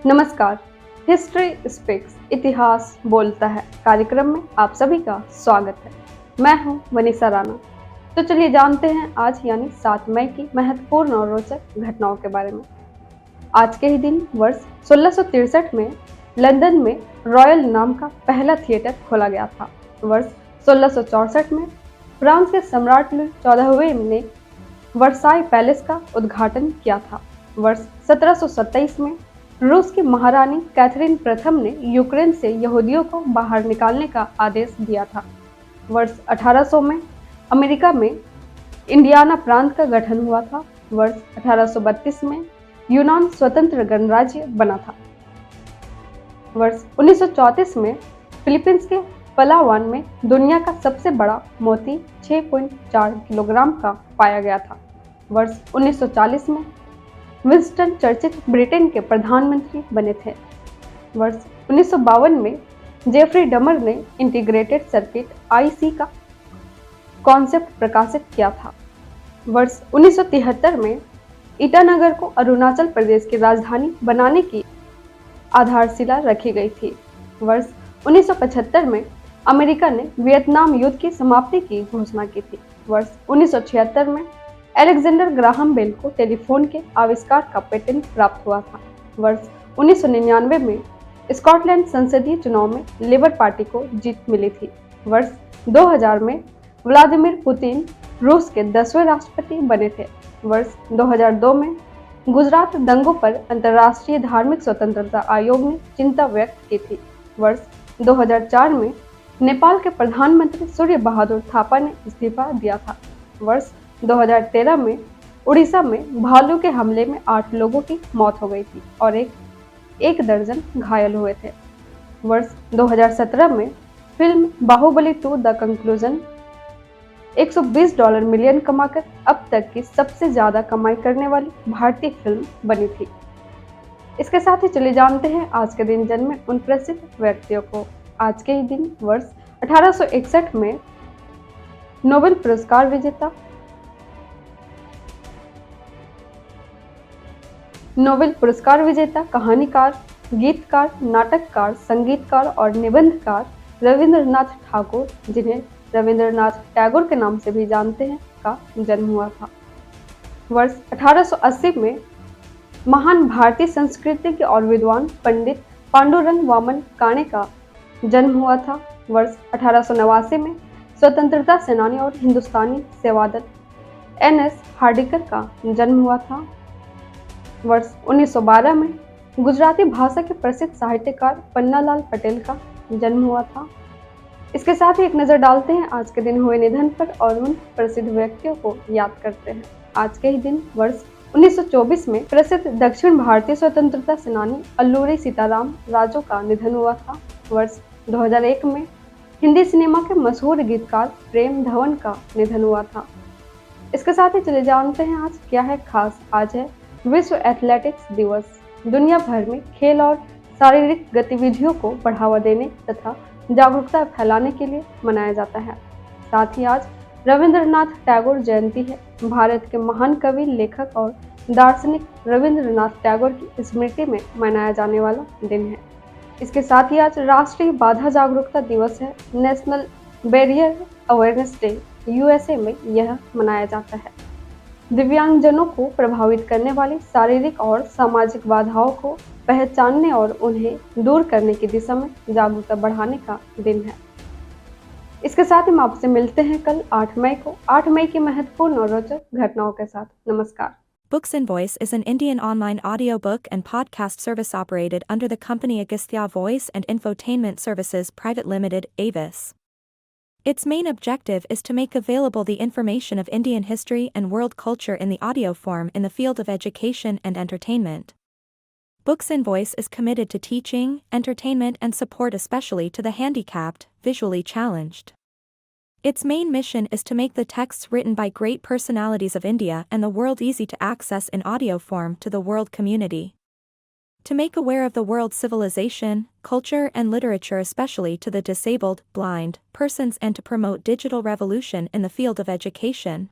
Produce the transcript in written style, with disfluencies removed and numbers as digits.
नमस्कार। History speaks इतिहास बोलता है कार्यक्रम में आप सभी का स्वागत है। मैं हूं वनीसा राणा। तो चलिए जानते हैं आज यानी 7 मई की महत्वपूर्ण और रोचक घटनाओं के बारे में। आज के ही दिन वर्ष 1663 में लंदन में रॉयल नाम का पहला थिएटर खोला गया था। वर्ष 1664 में फ्रांस के सम्राट लुई 14वें ने वर्साई पैलेस का उद्घाटन किया था। वर्ष 1727 में रूस की महारानी कैथरीन प्रथम ने यूक्रेन से यहूदियों को बाहर निकालने का आदेश दिया था। वर्ष 1800 में अमेरिका में इंडियाना प्रांत का गठन हुआ था। वर्ष 1832 में यूनान स्वतंत्र गणराज्य बना था। वर्ष 1934 में फिलीपींस के पलावान में दुनिया का सबसे बड़ा मोती 6.4 किलोग्राम का पाया गया था। वर्ष 1940 में विंस्टन चर्चिल ब्रिटेन के प्रधानमंत्री बने थे। वर्ष 1952 में जेफरी डमर ने इंटीग्रेटेड सर्किट (आईसी) का कॉन्सेप्ट प्रकाशित किया था। वर्ष 1973 में ईटानगर को अरुणाचल प्रदेश की राजधानी बनाने की आधारशिला रखी गई थी। वर्ष 1975 में अमेरिका ने वियतनाम युद्ध की समाप्ति की घोषणा की थी। वर्ष 1976 में अलेक्जेंडर ग्राहम बेल को टेलीफोन के आविष्कार का पेटेंट प्राप्त हुआ था। वर्ष 1999 में स्कॉटलैंड संसदीय चुनाव में लेबर पार्टी को जीत मिली थी। वर्ष 2000 में व्लादिमीर पुतिन रूस के 10वें राष्ट्रपति बने थे। वर्ष 2002 में गुजरात दंगों पर अंतर्राष्ट्रीय धार्मिक स्वतंत्रता आयोग ने चिंता व्यक्त की थी। वर्ष 2004 में नेपाल के प्रधानमंत्री सूर्य बहादुर थापा ने इस्तीफा दिया था। वर्ष 2013 में उड़ीसा में भालू के हमले में 8 लोगों की मौत हो गई थी और एक दर्जन घायल हुए थे। वर्ष 2017 में film Baahubali 2 the conclusion $120 million कमाकर अब तक की सबसे ज्यादा कमाई करने वाली भारतीय फिल्म बनी थी। इसके साथ ही चलिए जानते हैं आज के दिन जन्मे उन प्रसिद्ध व्यक्तियों को। आज के ही दिन वर्ष 1861 में नोबेल पुरस्कार विजेता कहानीकार, गीतकार, नाटककार, संगीतकार और निबंधकार रविंद्रनाथ ठाकुर, जिन्हें रविंद्रनाथ टैगोर के नाम से भी जानते हैं, का जन्म हुआ था। वर्ष 1880 में महान भारतीय संस्कृति और विद्वान पंडित पांडुरंग वामन काणे का जन्म हुआ था। वर्ष 1889 में स्वतंत्रता सेनानी और हिंदुस्तानी सेवादल NS हार्डिकर का जन्म हुआ था। वर्ष 1912 में गुजराती भाषा के प्रसिद्ध साहित्यकार पन्नालाल पटेल का जन्म हुआ था। इसके साथ ही एक नज़र डालते हैं आज के दिन हुए निधन पर और उन प्रसिद्ध व्यक्तियों को याद करते हैं। आज के ही दिन वर्ष 1924 में प्रसिद्ध दक्षिण भारतीय स्वतंत्रता सेनानी अल्लूरी सीताराम राजू का निधन हुआ था। वर्ष 2001 में हिंदी सिनेमा के मशहूर गीतकार प्रेम धवन का निधन हुआ था। इसके साथ ही चले जानते हैं आज क्या है खास। आज है विश्व एथलेटिक्स दिवस। दुनिया भर में खेल और शारीरिक गतिविधियों को बढ़ावा देने तथा जागरूकता फैलाने के लिए मनाया जाता है। साथ ही आज रविंद्रनाथ टैगोर जयंती है। भारत के महान कवि, लेखक और दार्शनिक रविंद्रनाथ टैगोर की स्मृति में मनाया जाने वाला दिन है। इसके साथ ही आज राष्ट्रीय बाधा जागरूकता दिवस है। National barrier awareness day USA में यह मनाया जाता है। दिव्यांगजनों को प्रभावित करने वाली शारीरिक और सामाजिक बाधाओं को पहचानने और उन्हें दूर करने की दिशा में जागरूकता बढ़ाने का दिन है। इसके साथ ही हम आपसे मिलते हैं कल 8 मई को 8 मई की महत्वपूर्ण और रोचक घटनाओं के साथ। नमस्कार। Books and Voice is an Indian online audiobook and podcast service operated under the company Agastya Voice and Infotainment Services Private Limited, Avis. Its main objective is to make available the information of Indian history and world culture in the audio form in the field of education and entertainment. Books and Voice is committed to teaching, entertainment and support especially to the handicapped, visually challenged. Its main mission is to make the texts written by great personalities of India and the world easy to access in audio form to the world community. To make aware of the world's civilization, culture and literature especially to the disabled, blind, persons and to promote digital revolution in the field of education.